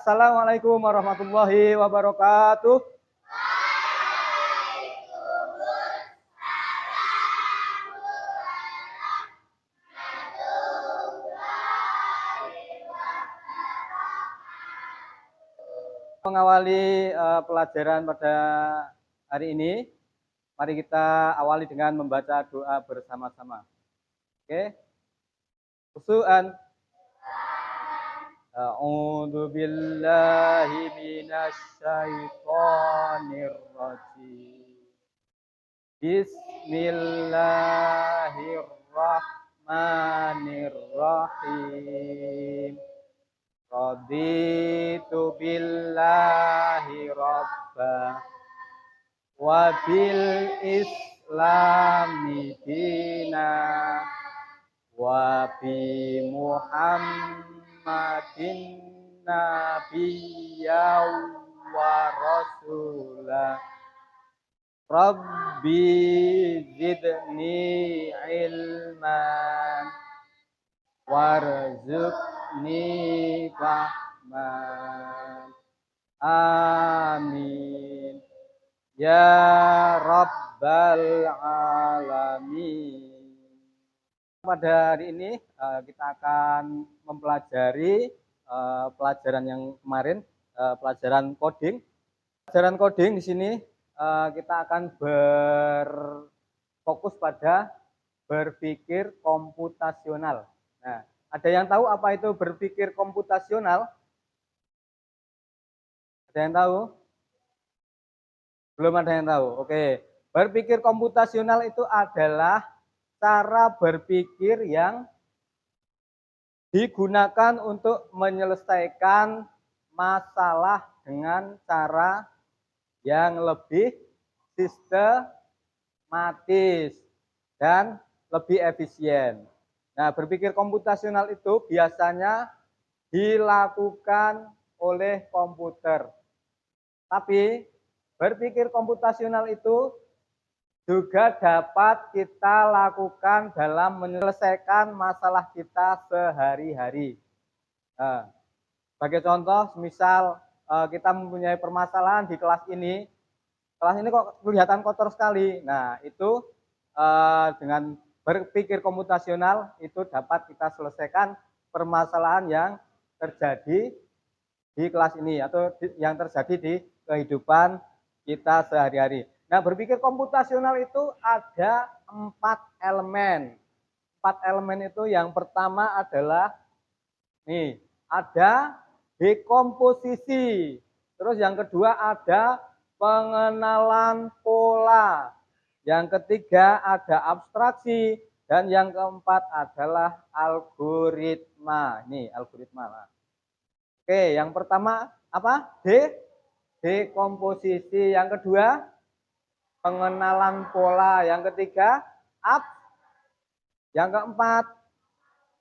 Assalamualaikum warahmatullahi wabarakatuh. Mengawali pelajaran pada hari ini, mari kita awali dengan membaca doa bersama-sama. Oke. Usu'an. A'udzu billahi minasy syaithanir rajim. Bismillahirrahmanirrahim. Raditu billahi rabba wa bil islami dina wa bi Muhammadin nabiyya wa rasula. Rabbi zidni ilman warzuqni fahman. Amin ya rabbal alamin. Pada hari ini kita akan mempelajari pelajaran yang kemarin, pelajaran coding. Pelajaran coding di sini kita akan berfokus pada berpikir komputasional. Nah, ada yang tahu apa itu berpikir komputasional? Ada yang tahu? Belum ada yang tahu. Oke. Berpikir komputasional itu adalah cara berpikir yang digunakan untuk menyelesaikan masalah dengan cara yang lebih sistematis dan lebih efisien. Nah, berpikir komputasional itu biasanya dilakukan oleh komputer. Tapi berpikir komputasional itu juga dapat kita lakukan dalam menyelesaikan masalah kita sehari-hari. Nah, sebagai contoh, misal kita mempunyai permasalahan di kelas ini kok kelihatan kotor sekali. Nah, itu dengan berpikir komputasional itu dapat kita selesaikan permasalahan yang terjadi di kelas ini atau yang terjadi di kehidupan kita sehari-hari. Nah, berpikir komputasional itu ada 4 elemen. 4 elemen itu yang pertama adalah ada dekomposisi. Terus yang kedua ada pengenalan pola. Yang ketiga ada abstraksi dan yang keempat adalah algoritma. Ini algoritma. Oke, yang pertama apa? Dekomposisi. Yang kedua pengenalan pola. Yang ketiga yang keempat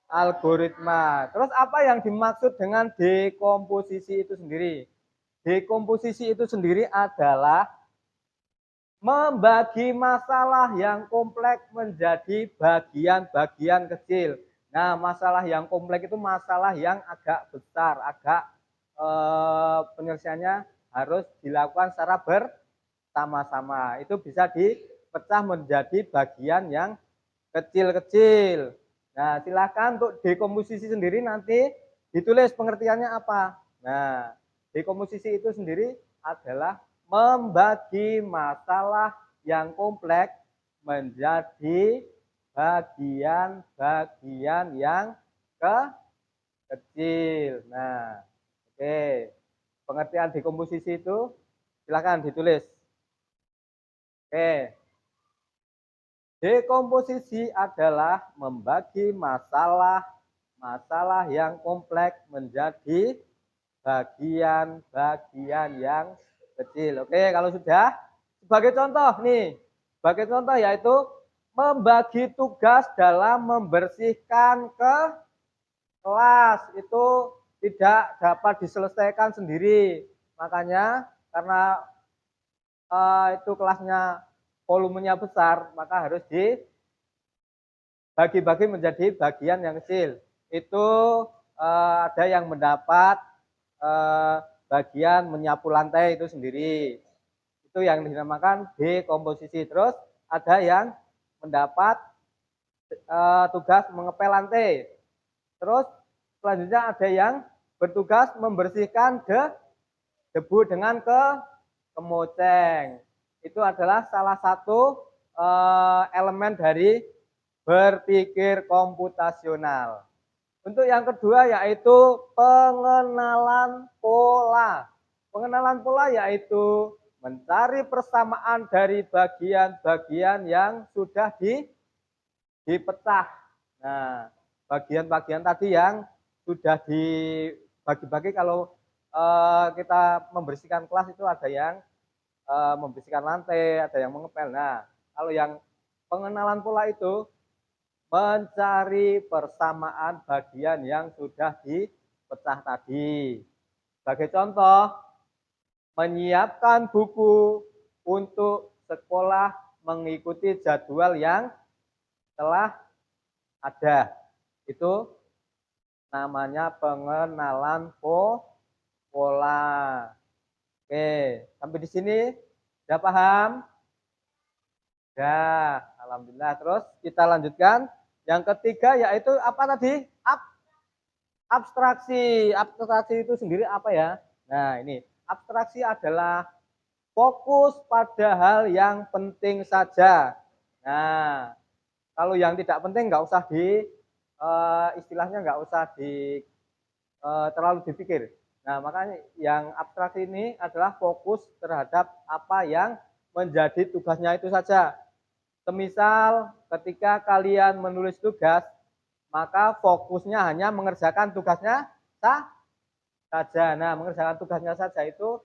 algoritma. Terus apa yang dimaksud dengan dekomposisi itu sendiri? Dekomposisi itu sendiri adalah membagi masalah yang kompleks menjadi bagian-bagian kecil. Nah, masalah yang kompleks itu masalah yang agak besar, penyelesaiannya harus dilakukan secara bersama-sama. Itu bisa dipecah menjadi bagian yang kecil-kecil. Nah, silakan untuk dekomposisi sendiri nanti ditulis pengertiannya apa. Nah, dekomposisi itu sendiri adalah membagi masalah yang kompleks menjadi bagian-bagian yang kecil. Nah, oke. Pengertian dekomposisi itu silakan ditulis. Oke. Dekomposisi adalah membagi masalah yang kompleks menjadi bagian-bagian yang kecil. Oke, kalau sudah, sebagai contoh yaitu membagi tugas dalam membersihkan kelas itu tidak dapat diselesaikan sendiri. Makanya karena itu kelasnya volumenya besar, maka harus dibagi-bagi menjadi bagian yang kecil. Itu ada yang mendapat bagian menyapu lantai itu sendiri. Itu yang dinamakan dekomposisi. Terus ada yang mendapat tugas mengepel lantai. Terus selanjutnya ada yang bertugas membersihkan debu dengan kemoceng. Itu adalah salah satu elemen dari berpikir komputasional. Untuk yang kedua yaitu pengenalan pola. Pengenalan pola yaitu mencari persamaan dari bagian-bagian yang sudah dipecah. Nah, bagian-bagian tadi yang sudah dibagi-bagi, kalau kita membersihkan kelas itu ada yang membersihkan lantai, ada yang mengepel. Nah, kalau yang pengenalan pola itu mencari persamaan bagian yang sudah dipecah tadi. Sebagai contoh, menyiapkan buku untuk sekolah mengikuti jadwal yang telah ada. Itu namanya pengenalan pola. Oke, sampai di sini sudah paham? Ya, alhamdulillah. Terus kita lanjutkan. Yang ketiga yaitu apa tadi? Abstraksi. Abstraksi itu sendiri apa ya? Nah, ini abstraksi adalah fokus pada hal yang penting saja. Nah, kalau yang tidak penting nggak usah istilahnya nggak usah terlalu dipikir. Nah, makanya yang abstraksi ini adalah fokus terhadap apa yang menjadi tugasnya itu saja. Semisal ketika kalian menulis tugas, maka fokusnya hanya mengerjakan tugasnya saja. Nah, mengerjakan tugasnya saja itu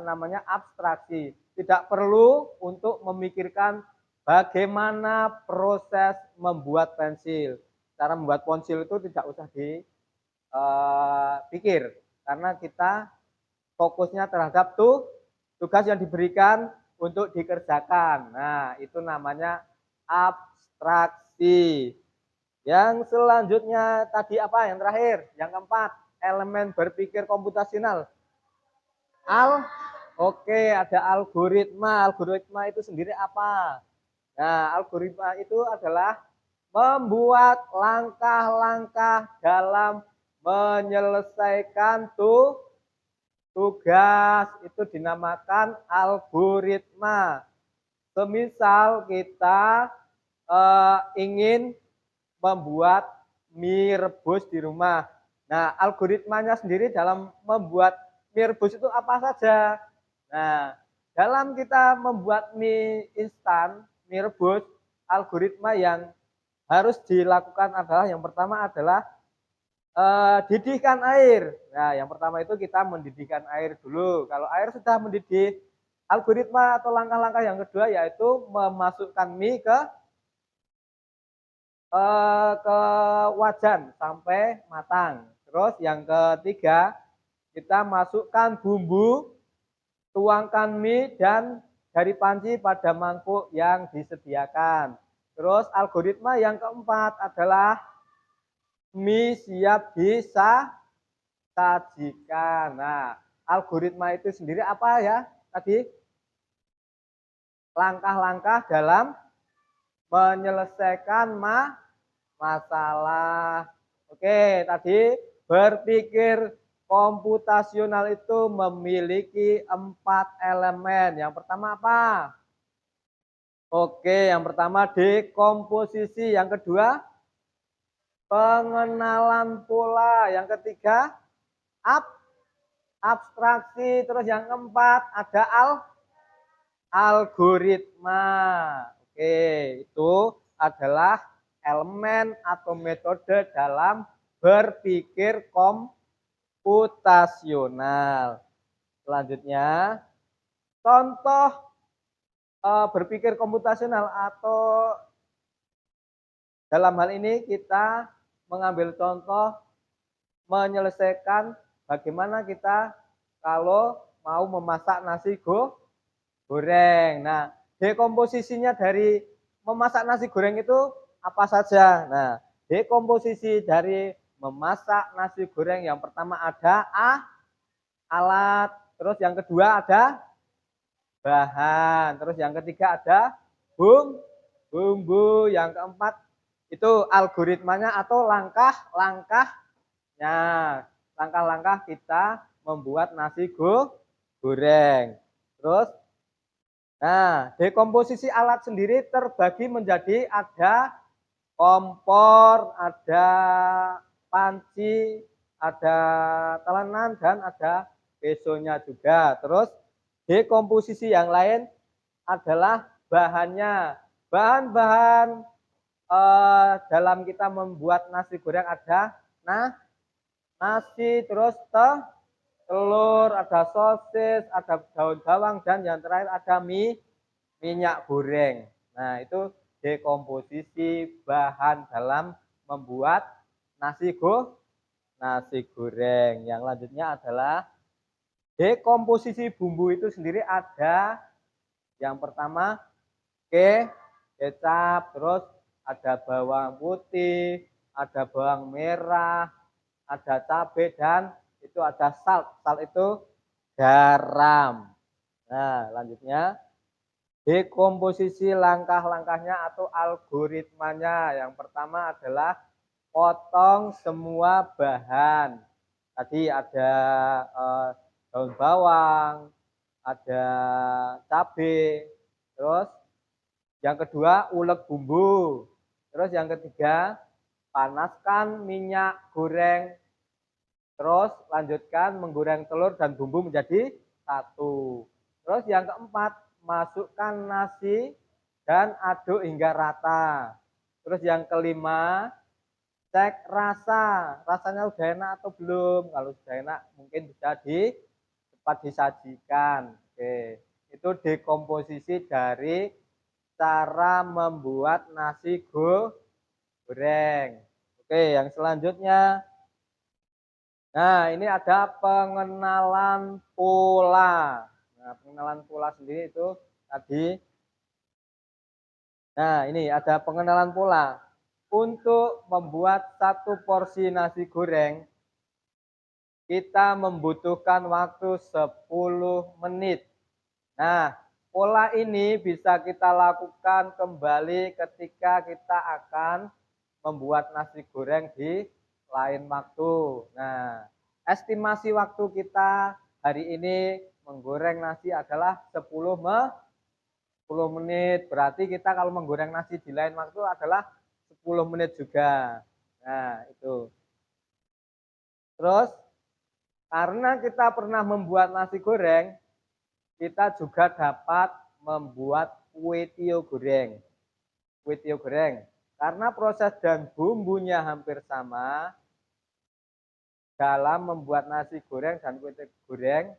namanya abstraksi. Tidak perlu untuk memikirkan bagaimana proses membuat pensil. Cara membuat pensil itu tidak usah dipikir, karena kita fokusnya terhadap tugas yang diberikan untuk dikerjakan. Nah, itu namanya abstraksi. Yang selanjutnya tadi apa? Yang terakhir, yang keempat, elemen berpikir komputasional. Oke, ada algoritma. Algoritma itu sendiri apa? Nah, algoritma itu adalah membuat langkah-langkah dalam menyelesaikan tugas, itu dinamakan algoritma. Semisal kita ingin membuat mie rebus di rumah. Nah, algoritmanya sendiri dalam membuat mie rebus itu apa saja? Nah, dalam kita membuat mie instan, mie rebus, algoritma yang harus dilakukan adalah yang pertama adalah didihkan air. Nah, yang pertama itu kita mendidihkan air dulu. Kalau air sudah mendidih, algoritma atau langkah-langkah yang kedua yaitu memasukkan mie ke wajan sampai matang. Terus yang ketiga, kita masukkan bumbu, tuangkan mie dan dari panci pada mangkuk yang disediakan. Terus algoritma yang keempat adalah mie siap disajikan. Nah, algoritma itu sendiri apa ya? Tadi langkah-langkah dalam menyelesaikan masalah. Oke, tadi berpikir komputasional itu memiliki 4 elemen. Yang pertama apa? Oke, yang pertama dekomposisi. Yang kedua, pengenalan pola. Yang ketiga, abstraksi. Terus yang keempat ada algoritma. Oke, itu adalah elemen atau metode dalam berpikir komputasional. Selanjutnya, contoh berpikir komputasional, atau dalam hal ini kita mengambil contoh menyelesaikan bagaimana kita kalau mau memasak nasi goreng. Nah, dekomposisinya dari memasak nasi goreng itu apa saja? Nah, dekomposisi dari memasak nasi goreng yang pertama ada alat. Terus yang kedua ada bahan. Terus yang ketiga ada bumbu. Yang keempat itu algoritmanya atau langkah-langkahnya. Langkah-langkah kita membuat nasi goreng. Terus, nah, dekomposisi alat sendiri terbagi menjadi ada kompor, ada panci, ada telenan, dan ada besonya juga. Terus dekomposisi yang lain adalah bahannya. Bahan-bahan dalam kita membuat nasi goreng ada nasi, terus telur, ada sosis, ada daun bawang, dan yang terakhir ada minyak goreng. Nah, itu dekomposisi bahan dalam membuat nasi goreng. Yang lanjutnya adalah dekomposisi bumbu itu sendiri ada yang pertama kecap, terus ada bawang putih, ada bawang merah, ada cabai, dan itu ada salt. Salt itu garam. Nah, lanjutnya dekomposisi langkah-langkahnya atau algoritmanya. Yang pertama adalah potong semua bahan. Tadi ada daun bawang, ada cabai, terus yang kedua ulek bumbu, terus yang ketiga panaskan minyak goreng, terus lanjutkan menggoreng telur dan bumbu menjadi satu. Terus yang keempat masukkan nasi dan aduk hingga rata. Terus yang kelima cek rasanya udah enak atau belum. Kalau sudah enak mungkin bisa cepat disajikan. Oke, itu dekomposisi dari cara membuat nasi goreng. Oke, yang selanjutnya, nah ini ada pengenalan pola. Nah, pengenalan pola sendiri itu tadi. Nah, ini ada pengenalan pola. Untuk membuat satu porsi nasi goreng, kita membutuhkan waktu 10 menit. Nah, pola ini bisa kita lakukan kembali ketika kita akan membuat nasi goreng di lain waktu. Nah, estimasi waktu kita hari ini menggoreng nasi adalah 10 menit. Berarti kita kalau menggoreng nasi di lain waktu adalah 10 menit juga. Nah, itu. Terus, karena kita pernah membuat nasi goreng, kita juga dapat membuat kue tiaw goreng. Kue tiaw goreng. Karena proses dan bumbunya hampir sama, dalam membuat nasi goreng dan kue tiaw goreng,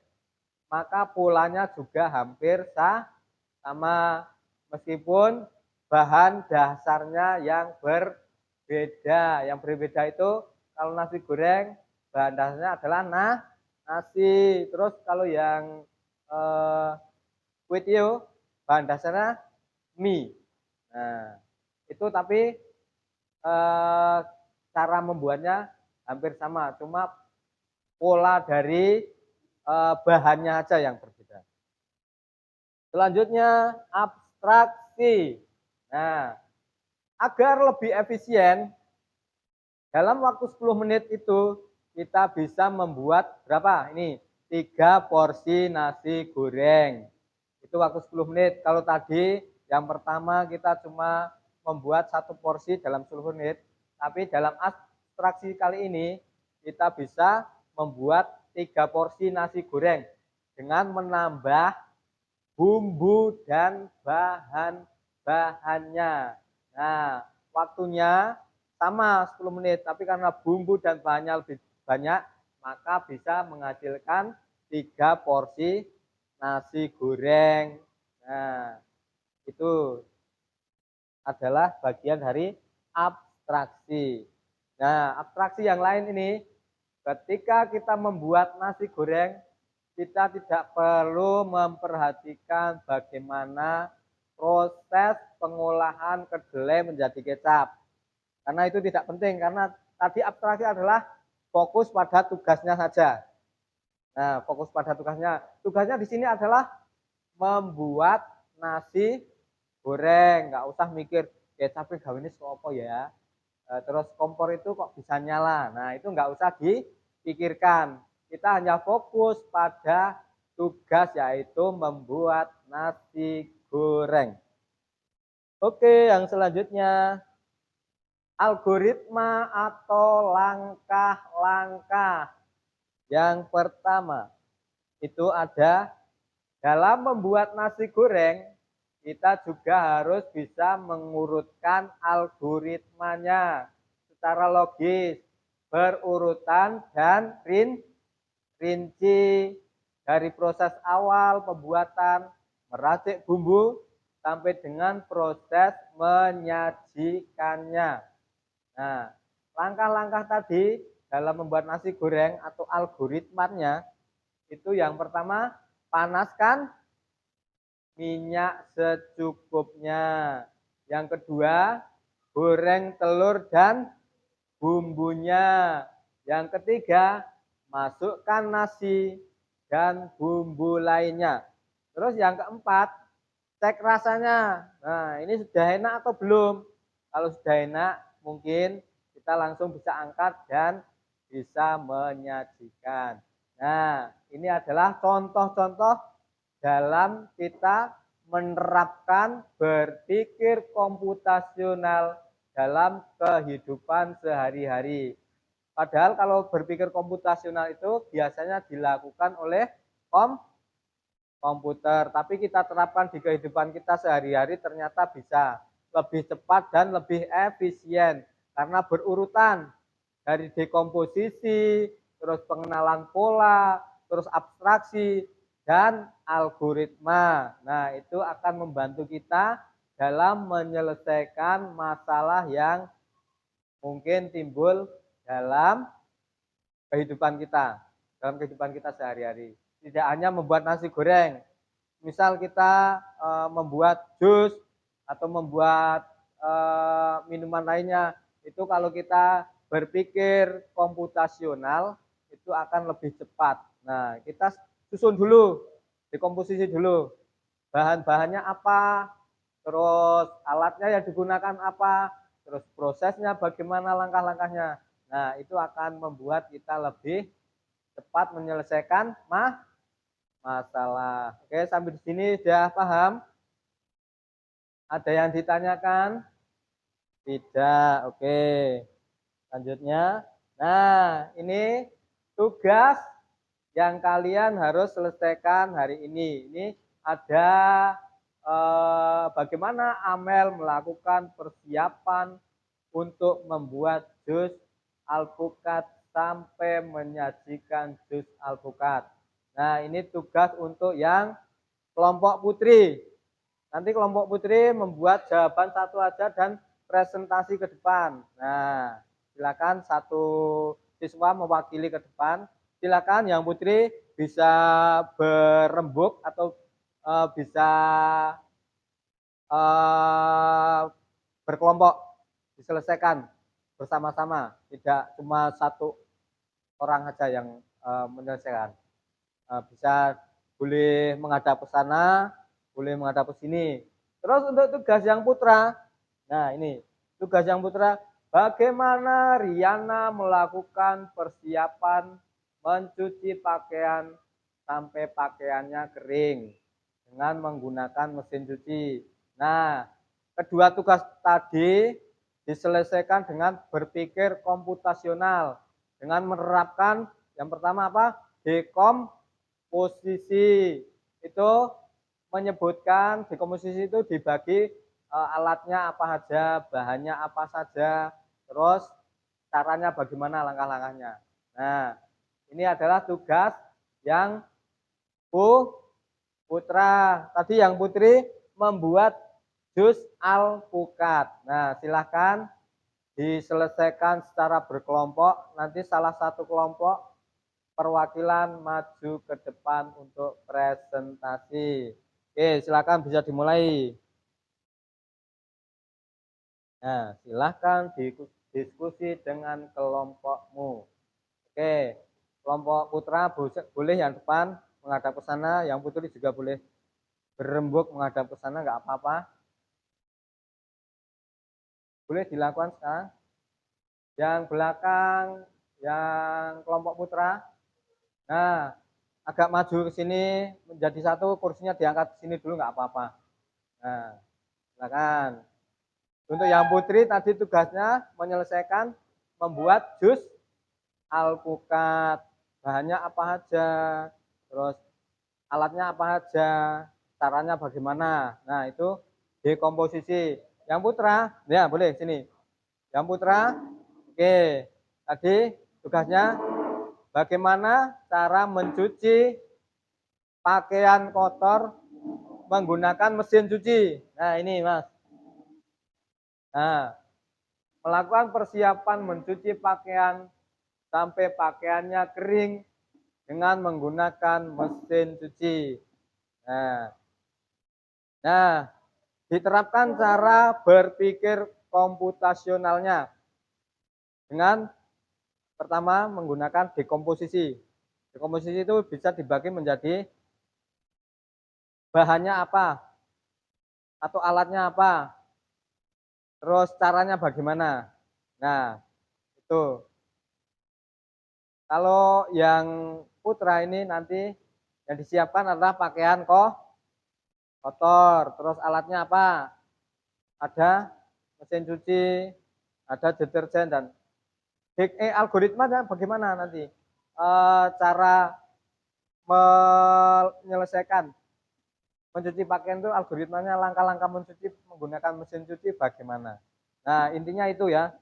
maka polanya juga hampir sama. Meskipun bahan dasarnya yang berbeda. Yang berbeda itu kalau nasi goreng bahan dasarnya adalah nasi. Terus kalau yang kue tiaw bahan dasarnya mie. Nah, itu tapi cara membuatnya hampir sama, cuma pola dari bahannya aja yang berbeda. Selanjutnya abstraksi. Nah, agar lebih efisien dalam waktu 10 menit itu kita bisa membuat berapa? Ini 3 porsi nasi goreng. Itu waktu 10 menit. Kalau tadi yang pertama kita cuma membuat 1 porsi dalam 10 menit, tapi dalam abstraksi kali ini kita bisa membuat 3 porsi nasi goreng dengan menambah bumbu dan bahan-bahannya. Nah, waktunya sama 10 menit, tapi karena bumbu dan bahannya lebih banyak, maka bisa menghasilkan 3 porsi nasi goreng. Nah, itu adalah bagian dari abstraksi. Nah, abstraksi yang lain ini, ketika kita membuat nasi goreng, kita tidak perlu memperhatikan bagaimana proses pengolahan kedelai menjadi kecap. Karena itu tidak penting, karena tadi abstraksi adalah fokus pada tugasnya saja. Nah, fokus pada tugasnya. Tugasnya di sini adalah membuat nasi goreng. Nggak usah mikir, tapi gawe ini apa ya. Terus kompor itu kok bisa nyala. Nah, itu nggak usah dipikirkan. Kita hanya fokus pada tugas yaitu membuat nasi goreng. Oke, yang selanjutnya algoritma atau langkah-langkah. Yang pertama itu ada dalam membuat nasi goreng, kita juga harus bisa mengurutkan algoritmanya secara logis, berurutan dan rinci dari proses awal pembuatan, meracik bumbu sampai dengan proses menyajikannya. Nah, langkah-langkah tadi dalam membuat nasi goreng atau algoritmanya itu yang pertama, panaskan minyak secukupnya. Yang kedua, goreng telur dan bumbunya. Yang ketiga, masukkan nasi dan bumbu lainnya. Terus yang keempat, cek rasanya. Nah, ini sudah enak atau belum? Kalau sudah enak, mungkin kita langsung bisa angkat dan bisa menyajikan. Nah, ini adalah contoh-contoh dalam kita menerapkan berpikir komputasional dalam kehidupan sehari-hari. Padahal kalau berpikir komputasional itu biasanya dilakukan oleh komputer, tapi kita terapkan di kehidupan kita sehari-hari ternyata bisa lebih cepat dan lebih efisien karena berurutan dari dekomposisi, terus pengenalan pola, terus abstraksi, dan algoritma. Nah, itu akan membantu kita dalam menyelesaikan masalah yang mungkin timbul dalam dalam kehidupan kita sehari-hari. Tidak hanya membuat nasi goreng, misal kita membuat jus atau membuat minuman lainnya, itu kalau kita berpikir komputasional itu akan lebih cepat. Nah, kita susun dulu, dekomposisi dulu, bahan-bahannya apa, terus alatnya yang digunakan apa, terus prosesnya bagaimana langkah-langkahnya. Nah, itu akan membuat kita lebih cepat menyelesaikan masalah. Oke, sampai di sini sudah paham? Ada yang ditanyakan? Tidak. Oke. Selanjutnya. Nah, ini tugas yang kalian harus selesaikan hari ini. Ini ada bagaimana Amel melakukan persiapan untuk membuat jus alpukat sampai menyajikan jus alpukat. Nah, ini tugas untuk yang kelompok putri. Nanti kelompok putri membuat jawaban satu aja dan presentasi ke depan. Nah, silakan satu siswa mewakili ke depan. Silakan yang putri bisa berembuk atau bisa berkelompok diselesaikan bersama-sama. Tidak cuma satu orang saja yang menyelesaikan. Bisa boleh menghadap ke sana, boleh menghadap ke sini. Terus untuk tugas yang putra, nah ini tugas yang putra, bagaimana Riana melakukan persiapan mencuci pakaian sampai pakaiannya kering dengan menggunakan mesin cuci. Nah, kedua tugas tadi diselesaikan dengan berpikir komputasional, dengan menerapkan yang pertama apa? Dekomposisi. Itu menyebutkan dekomposisi itu dibagi alatnya apa saja, bahannya apa saja, terus caranya bagaimana langkah-langkahnya. Nah, ini adalah tugas yang putra. Tadi yang putri membuat jus alpukat. Nah, silahkan diselesaikan secara berkelompok. Nanti salah satu kelompok perwakilan maju ke depan untuk presentasi. Oke, silakan bisa dimulai. Nah, silahkan diskusi dengan kelompokmu. Oke, kelompok putra boleh yang depan menghadap ke sana, yang putri juga boleh berembuk menghadap ke sana, nggak apa-apa. Boleh dilakukan sekarang. Yang belakang, yang kelompok putra, nah agak maju ke sini menjadi satu, kursinya diangkat ke sini dulu nggak apa-apa. Nah, silakan. Untuk yang putri tadi tugasnya menyelesaikan membuat jus alpukat. Bahannya apa aja, terus alatnya apa aja, caranya bagaimana. Nah, itu dekomposisi. Yang putra, ya boleh sini. Yang putra, oke. Tadi tugasnya bagaimana cara mencuci pakaian kotor menggunakan mesin cuci. Nah, ini Mas. Nah, melakukan persiapan mencuci pakaian sampai pakaiannya kering dengan menggunakan mesin cuci. Nah, diterapkan cara berpikir komputasionalnya dengan pertama menggunakan dekomposisi. Dekomposisi itu bisa dibagi menjadi bahannya apa atau alatnya apa, terus caranya bagaimana. Nah, itu. Kalau yang putra ini nanti yang disiapkan adalah pakaian kotor, terus alatnya apa? Ada mesin cuci, ada deterjen dan algoritmanya bagaimana nanti? Cara menyelesaikan mencuci pakaian itu algoritmanya, langkah-langkah mencuci menggunakan mesin cuci bagaimana. Nah, intinya itu ya.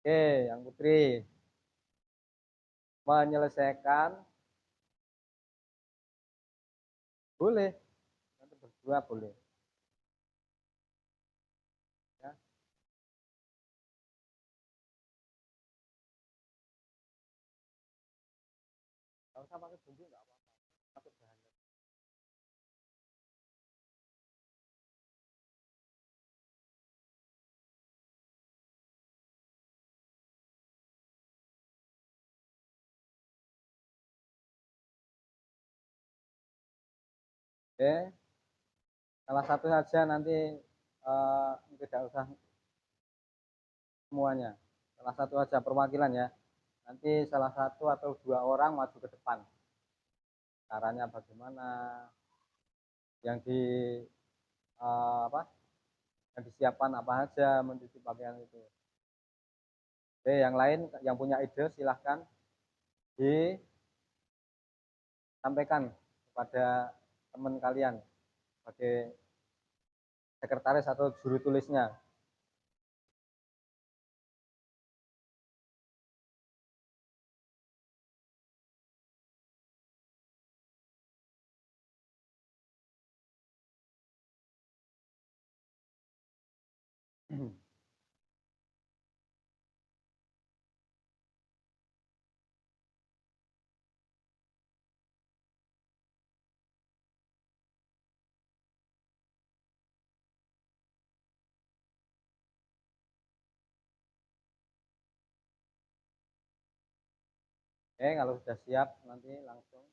Oke, yang putri menyelesaikan boleh, nanti berdua boleh. Ya. Kalau usah pakai bumbu nggak apa-apa. Pakai bahan. Oke, salah satu saja nanti tidak usah semuanya. Salah satu saja perwakilan ya. Nanti salah satu atau dua orang maju ke depan. Caranya bagaimana? Yang di apa? Yang disiapkan apa aja mencuci pakaian itu. Oke, yang lain yang punya ide silahkan disampaikan kepada teman kalian sebagai sekretaris atau juru tulisnya. Oke, kalau sudah siap nanti langsung.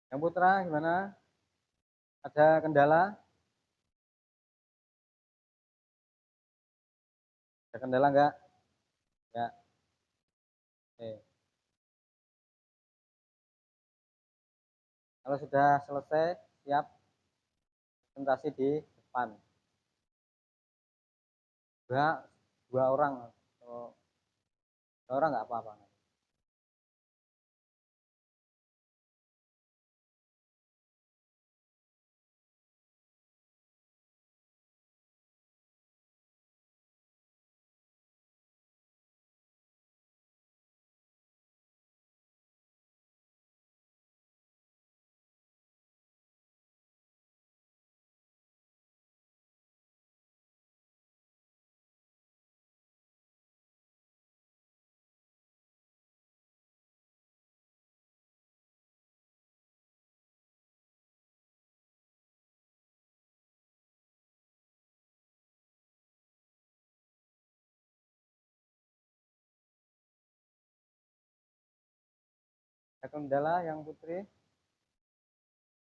Yang putra gimana? Ada kendala? Ada kendala enggak? Ya. Oke. Kalau sudah selesai, siap. presentasi di depan. Dua orang atau dua orang nggak apa-apa. Ada kendala yang Putri?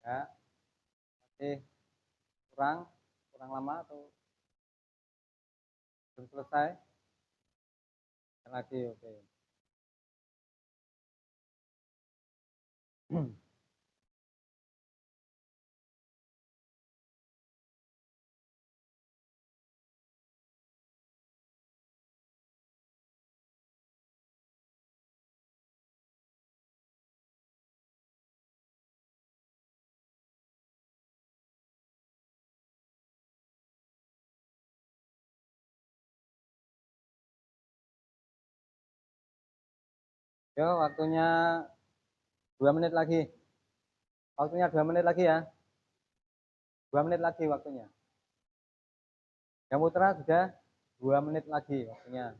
Ya, masih kurang lama atau belum selesai? Lagi, oke. Yo, waktunya 2 menit lagi. Waktunya 2 menit lagi ya. 2 menit lagi waktunya. Yang putra sudah 2 menit lagi waktunya.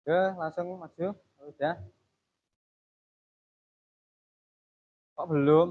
Ya, langsung maju. Udah. Kok belum?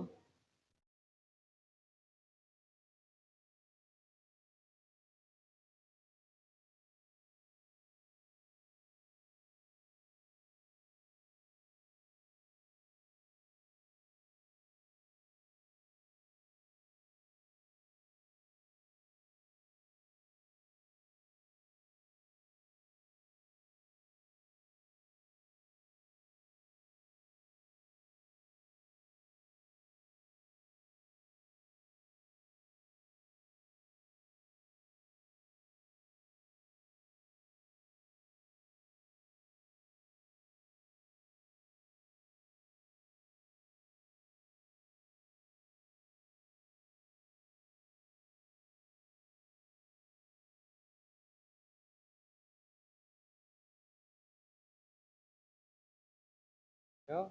Yo,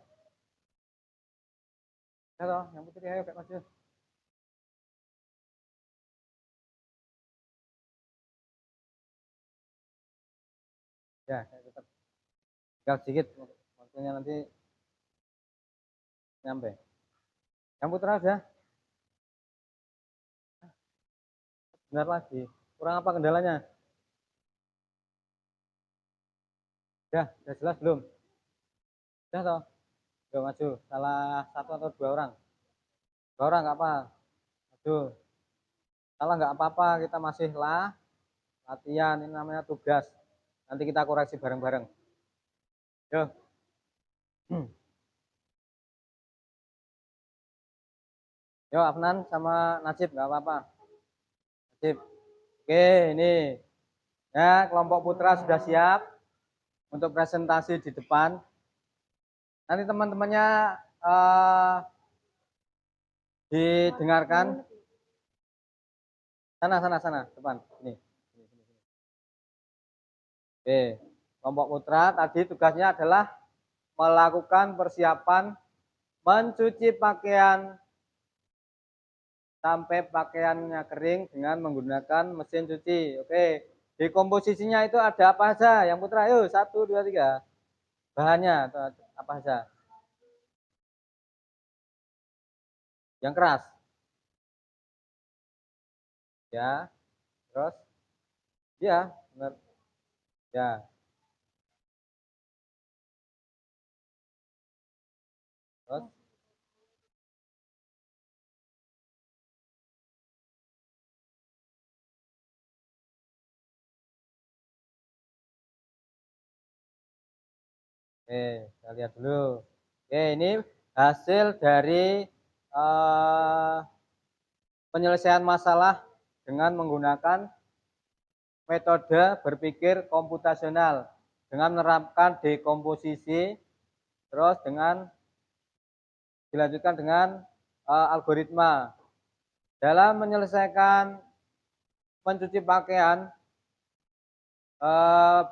halo, yang putri ayo kayak maju. Ya, tetap tinggal sedikit waktunya nanti nyampe. Yang putra sudah benar lagi. Kurang apa kendalanya? Sudah jelas belum? Sudah toh? Yo, maju. Salah satu atau dua orang. Dua orang nggak apa. Maju. Salah nggak apa-apa. Kita masih latihan. Ini namanya tugas. Nanti kita koreksi bareng-bareng. Yo. Yo, Afnan sama Najib nggak apa-apa. Najib. Oke, ini ya kelompok putra sudah siap untuk presentasi di depan. Nanti teman-temannya Didengarkan. Sana, depan. Ini. Oke, kelompok putra tadi tugasnya adalah melakukan persiapan mencuci pakaian sampai pakaiannya kering dengan menggunakan mesin cuci. Oke, di komposisinya itu ada apa saja? Yang putra, ayo 1, 2, 3. Bahannya apa saja? Yang keras. Ya, terus? Ya, benar. Ya, terus? Oke, kita lihat dulu. Oke, ini hasil dari eh, penyelesaian masalah dengan menggunakan metode berpikir komputasional dengan menerapkan dekomposisi, terus dengan dilanjutkan dengan algoritma. Dalam menyelesaikan mencuci pakaian,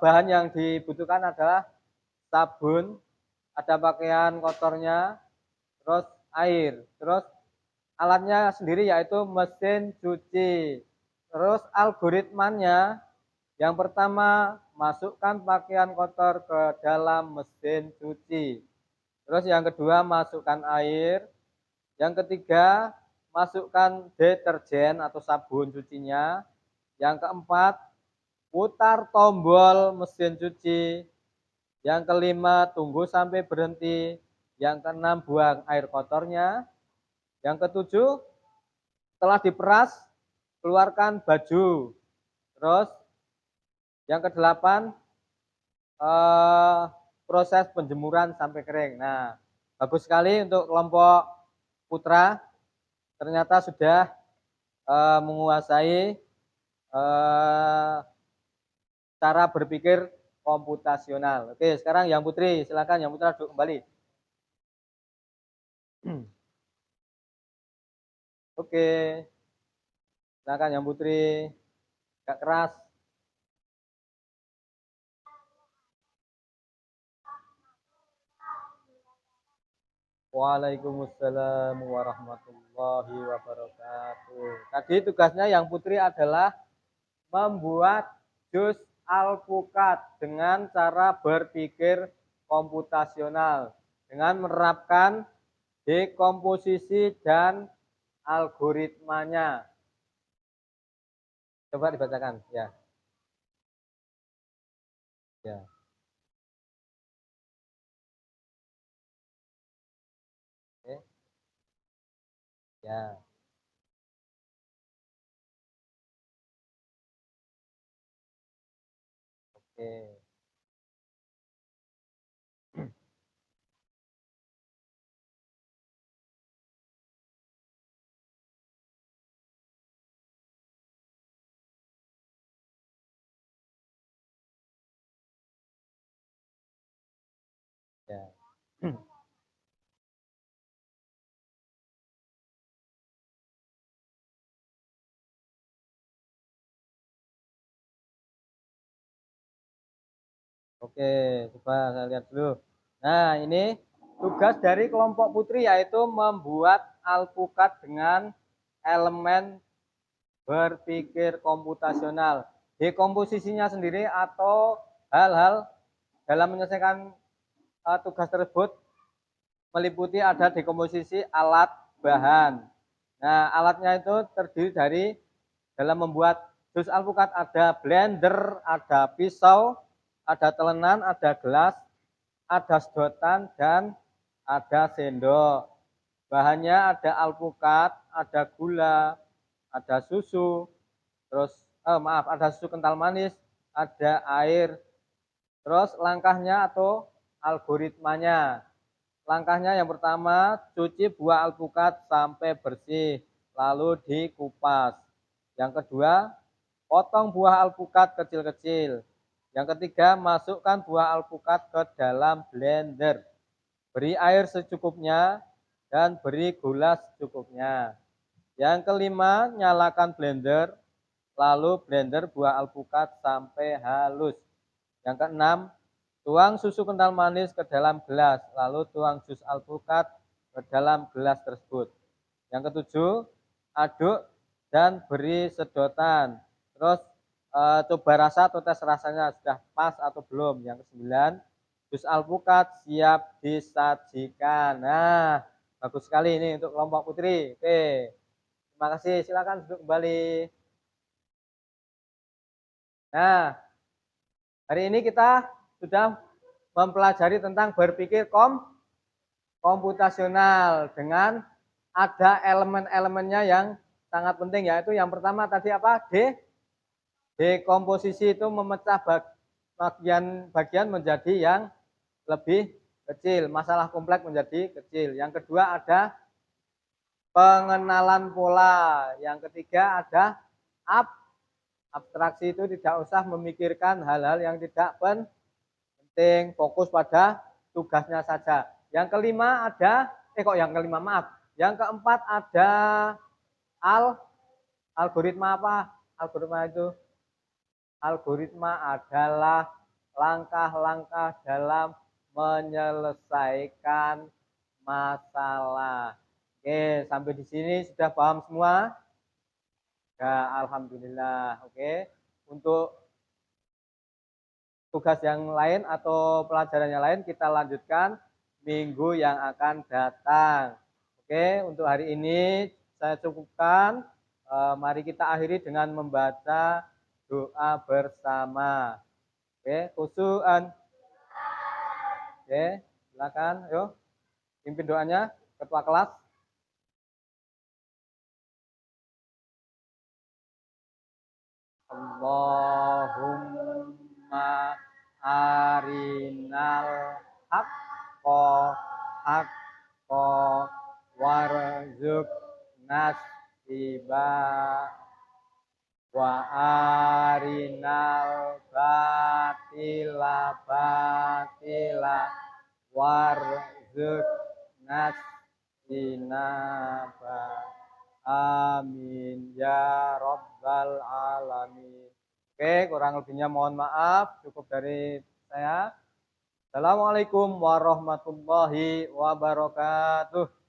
bahan yang dibutuhkan adalah sabun, ada pakaian kotornya, terus air, terus alatnya sendiri yaitu mesin cuci. Terus algoritmanya, yang pertama masukkan pakaian kotor ke dalam mesin cuci. Terus yang kedua masukkan air. Yang ketiga masukkan deterjen atau sabun cucinya. Yang keempat putar tombol mesin cuci. Yang kelima tunggu sampai berhenti. Yang keenam buang air kotornya. Yang ketujuh setelah diperas keluarkan baju. Terus yang kedelapan proses penjemuran sampai kering. Nah, bagus sekali untuk kelompok putra. Ternyata sudah menguasai cara berpikir komputasional. Oke, sekarang yang putri, silakan yang putra duduk kembali. Oke, silakan yang putri. Gak keras. Waalaikumsalam warahmatullahi wabarakatuh. Tadi tugasnya yang putri adalah membuat jus alpukat dengan cara berpikir komputasional dengan menerapkan dekomposisi dan algoritmanya. Coba dibacakan, ya. Ya. Oke. Ya. Oke. Ya. Oke, coba saya lihat dulu. Nah, ini tugas dari kelompok putri yaitu membuat alpukat dengan elemen berpikir komputasional. Dekomposisinya sendiri atau hal-hal dalam menyelesaikan tugas tersebut meliputi ada dekomposisi alat bahan. Nah, alatnya itu terdiri dari dalam membuat jus alpukat ada blender, ada pisau, ada telenan, ada gelas, ada sedotan, dan ada sendok. Bahannya ada alpukat, ada gula, ada susu, terus ada susu kental manis, ada air. Terus langkahnya atau algoritmanya. Langkahnya yang pertama, cuci buah alpukat sampai bersih, lalu dikupas. Yang kedua, potong buah alpukat kecil-kecil. Yang ketiga, masukkan buah alpukat ke dalam blender. Beri air secukupnya dan beri gula secukupnya. Yang kelima, nyalakan blender, lalu blender buah alpukat sampai halus. Yang keenam, tuang susu kental manis ke dalam gelas, lalu tuang jus alpukat ke dalam gelas tersebut. Yang ketujuh, aduk dan beri sedotan. Terus coba rasa atau tes rasanya sudah pas atau belum. Yang kesembilan, jus alpukat siap disajikan. Nah, bagus sekali ini untuk kelompok putri. Oke, terima kasih. Silakan duduk kembali. Nah, hari ini kita sudah mempelajari tentang berpikir komputasional dengan ada elemen-elemennya yang sangat penting, yaitu yang pertama tadi apa? Dekomposisi, itu memecah bagian menjadi yang lebih kecil, masalah kompleks menjadi kecil. Yang kedua ada pengenalan pola. Yang ketiga ada abstraksi, itu tidak usah memikirkan hal-hal yang tidak penting, fokus pada tugasnya saja. Yang kelima ada yang keempat ada algoritma apa? Algoritma itu adalah langkah-langkah dalam menyelesaikan masalah. Oke, sampai di sini sudah paham semua? Ya, alhamdulillah. Oke. Untuk tugas yang lain atau pelajaran yang lain kita lanjutkan minggu yang akan datang. Oke, untuk hari ini saya cukupkan. Mari kita akhiri dengan membaca doa bersama. Oke, khusuan. Oke, silakan. Yuk, pimpin doanya, ketua kelas. Allahumma arinal haqqo haqqo warzuqnas tiba wa arinal batila batila warzuqnas tinaba. Amin ya rabbal alamin. Oke, kurang lebihnya mohon maaf. Cukup dari saya. Assalamualaikum warahmatullahi wabarakatuh.